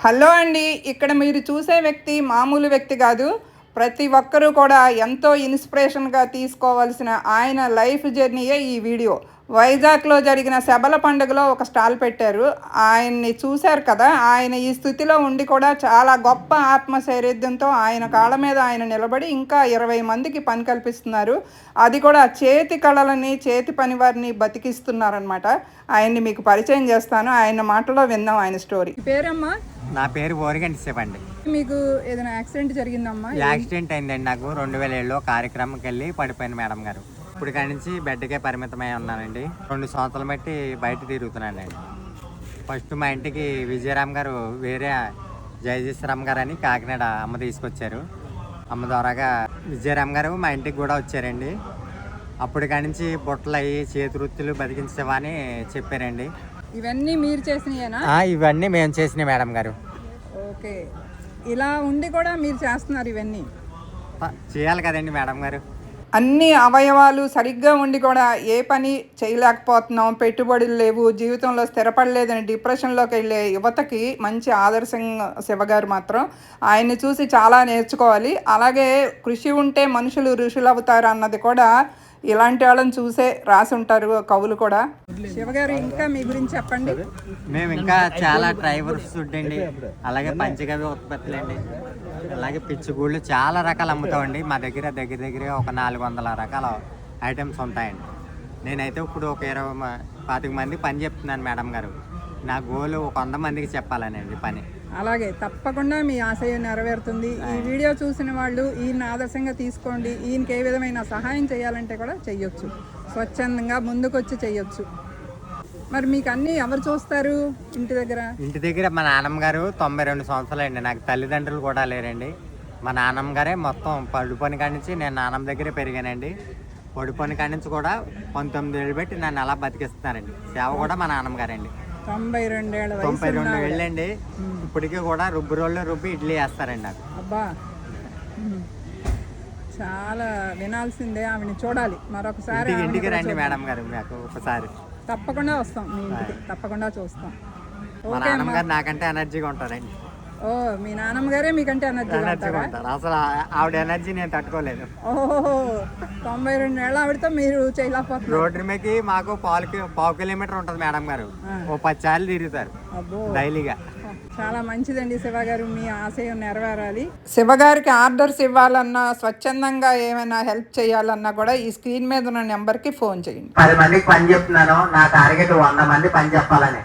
Hello అండి. ఇక్కడ మీరు చూసే వ్యక్తి మామూలు వ్యక్తి కాదు. ప్రతి ఒక్కరూ కూడా ఎంతో ఇన్స్పిరేషన్గా తీసుకోవాల్సిన ఆయన లైఫ్ జర్నీయే ఈ వీడియో. వైజాగ్లో జరిగిన శబల పండుగలో ఒక స్టాల్ పెట్టారు. ఆయన్ని చూశారు కదా. ఆయన ఈ స్థితిలో ఉండి కూడా చాలా గొప్ప ఆత్మశైర్యంతో ఆయన కాళ్ళ మీద ఆయన నిలబడి ఇంకా 20 మందికి పని కల్పిస్తున్నారు. అది కూడా చేతి కళలని చేతి పని వారిని బతికిస్తున్నారనమాట. ఆయన్ని మీకు పరిచయం చేస్తాను. ఆయన మాటలో విందాం ఆయన స్టోరీ. పేరమ్మా? నా పేరు ఓరిగంటి శివ అండి. మీకు ఏదైనా యాక్సిడెంట్ జరిగిందమ్మా? యాక్సిడెంట్ అయిందండి. నాకు 2007లో కార్యక్రమంకి వెళ్ళి పడిపోయిన మేడం గారు. ఇప్పుడు కాడి నుంచి బెడ్కే పరిమితమై ఉన్నానండి. 2 సంవత్సరాలు బట్టి బయట తిరుగుతున్నానండి. ఫస్ట్ మా ఇంటికి విజయరామ్ గారు వేరే జయజీశ్వరామ్ గారు అని కాకినాడ అమ్మ తీసుకొచ్చారు. అమ్మ ద్వారాగా విజయరామ్ గారు మా ఇంటికి కూడా వచ్చారండి. అప్పుడు కాడి నుంచి బుట్టలు అయ్యి చేతి వృత్తులు బతికించవా అని చెప్పారండి. ఇవన్నీ మీరు చేసినయేనా? ఇవన్నీ మేము చేసినాయి మేడం గారు. ఓకే. ఇలా ఉండి కూడా మీరు చేస్తున్నారు ఇవన్నీ? చేయాలి కదండి మేడం గారు. అన్ని అవయవాలు సరిగ్గా ఉండి కూడా ఏ పని చేయలేకపోతున్నాం, పెట్టుబడులు లేవు, జీవితంలో స్థిరపడలేదని డిప్రెషన్లోకి వెళ్ళే యువతకి మంచి ఆదర్శంగా శివగారు మాత్రం. ఆయన్ని చూసి చాలా నేర్చుకోవాలి. అలాగే కృషి ఉంటే మనుషులు ఋషులు అవుతారు అన్నది కూడా ఇలాంటి వాళ్ళని చూసే రాసి ఉంటారు కవులు కూడా. శివగారు ఇంకా మీ గురించి చెప్పండి. మేము ఇంకా చాలా డ్రైవర్స్ ఉండండి, అలాగే పంచగవ్య ఉత్పత్తులు అండి, అలాగే పిచ్చిగూళ్ళు చాలా రకాలు అమ్ముతామండి. మా దగ్గర దగ్గర ఒక 400 రకాల ఐటమ్స్ ఉంటాయండి. నేనైతే ఇప్పుడు ఒక 20-25 మంది పని చెప్తున్నాను మేడం గారు. నా గోలు ఒక 100 మందికి చెప్పాలనండి పని. అలాగే తప్పకుండా మీ ఆశయం నెరవేరుతుంది. ఈ వీడియో చూసిన వాళ్ళు ఈయన ఆదర్శంగా తీసుకోండి. ఈయనకి ఏ విధమైన సహాయం చేయాలంటే కూడా చెయ్యొచ్చు, స్వచ్ఛందంగా ముందుకొచ్చి చెయ్యొచ్చు. మరి మీకు అన్నీ ఎవరు చూస్తారు ఇంటి దగ్గర? ఇంటి దగ్గర మా నాన్నమ్మ గారు 92 సంవత్సరాలు అండి. నాకు తల్లిదండ్రులు కూడా లేరండి. మా నాన్నమ్మ గారే మొత్తం పడుపని కాడి నుంచి నేను నాన్నమ్మ దగ్గరే పెరిగానండి. పడుపని కాడి నుంచి కూడా 19 ఏళ్ళు పెట్టి నన్ను అలా బతికిస్తున్నారండి. సేవ కూడా మా నాన్నమ్మ గారండి. 92 ఏళ్ళండి. ఇప్పటికీ కూడా రుబ్బి ఇడ్లీ వేస్తారండి నాకు. అబ్బా, చాలా వినాల్సిందే. ఆమెను చూడాలి మరొకసారి. ఇంటికి రండి మేడం గారు, మాకు ఒకసారి తప్పకుండా వస్తాం. మీ ఇంటికి తప్పకుండా చూస్తాం. మా నాన్నమ్మ గారు నాకంటే ఎనర్జీగా ఉంటారండి. ఓ, మీ నాన్నమ్మ గారే మీకంటే ఎనర్జీగా ఉంటారు? అసలు ఆవిడ ఎనర్జీ నేను తట్టుకోలేదు. ఓహో, 92 ఏళ్ళ ఆవిడతో మీరు చేయలేకపోతున్నారు. రోడ్డు మీదకి మాకు పావు కిలోమీటర్ ఉంటుంది మేడం గారు. ఓ 10 సార్లు తిరుగుతారు డైలీగా. చాలా మంచిదండి శివగారు, మీ ఆశయం నెరవేరాలి. శివగారికి ఆర్డర్స్ ఇవ్వాలన్నా, స్వచ్ఛందంగా ఏమైనా హెల్ప్ చేయాలన్నా కూడా ఈ స్క్రీన్ మీద ఉన్న నెంబర్కి ఫోన్ చేయండి. 10 మందికి పని చెప్తున్నాను. నా టార్గెట్ 100 మంది పని చెప్పాలని.